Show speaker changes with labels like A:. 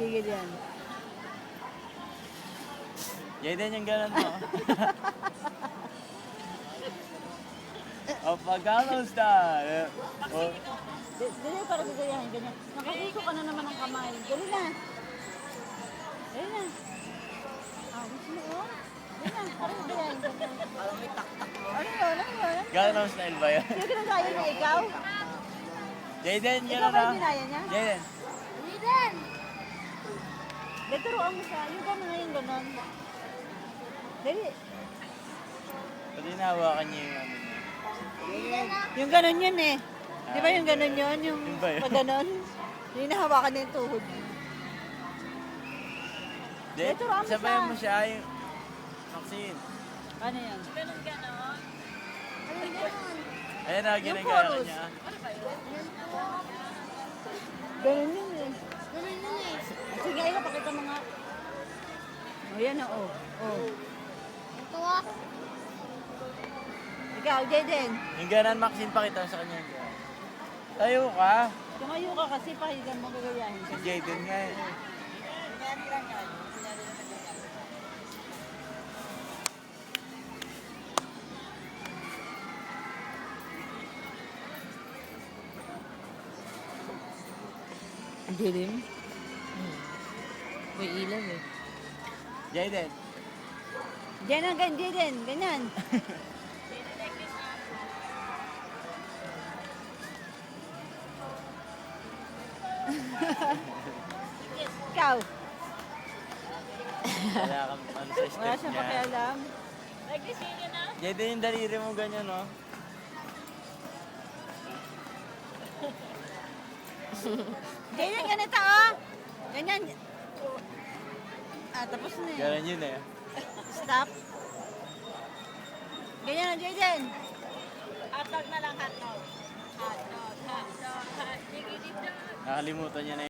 A: Gigil yan.
B: Jaden, yung ganun mo. O, pag-galaw style. O,
A: Ganyan para gagayahin, ganyan. Nakasuso ka na naman ng kamay. Dali na. Dali na. Ah, gusto mo, oh? Dali na, para gagayahin, ganyan.
C: Parang may tak-tak mo.
A: Ano yun, ano yun?
B: galaw style ba yun?
A: Sino ginagaya niya, ikaw?
B: Jaden,
A: Ikaw
B: ganun
A: ba
B: na.
A: yung ginaya niya?
B: Jaden.
A: Eden! Turuan mo siya. Yung gano'n na yung gano'n. Dali.
B: Pati nahawakan niya yung ano niya.
A: Yung gano'n yun eh. Di ba yung gano'n yun? Yung
B: Yun ba yun?
A: pag gano'n? Yung nahawakan na yung tuhod.
B: Di,
A: turuan mo
B: sabayan
A: siya.
B: mo siya yung... Maxine.
A: Ano yan?
C: Ganun ganon.
A: Ano yung gano'n?
B: Ayun na,
A: Yung
B: ginagaya
A: chorus.
B: niya.
A: Gano'n yun eh. Gano'n yun eh. Sige, ayun, pakita mo nga. O yan o. Oh. Ito ah. Ikaw, Jaden.
B: Yung ganan, Maxine, pakita mo sa kanya yung ganan. Tayo ka.
A: Tumayo ka kasi pahigan mo gagayahin
B: Si
A: ka.
B: Jaden nga eh.
A: Ang dilim. May ilaw eh.
B: Jaden.
A: Diyan ang ganyan, Jaden. Ganyan. Ikaw.
B: Wala kang ano sa
A: Wala
B: step
A: siyang
B: niya.
A: pakialam.
C: Nag-gising niya na.
B: Jaden, yung daliri mo ganyan, no?
A: Ganyan, ganito oh. Ganyan. Ah, tapos na eh.
B: Ganan yun eh.
A: Stop. Ganyan, Jaden.
C: Hotdog na lang, hotdog. Hotdog, hotdog, hotdog.
B: Nakalimutan niya na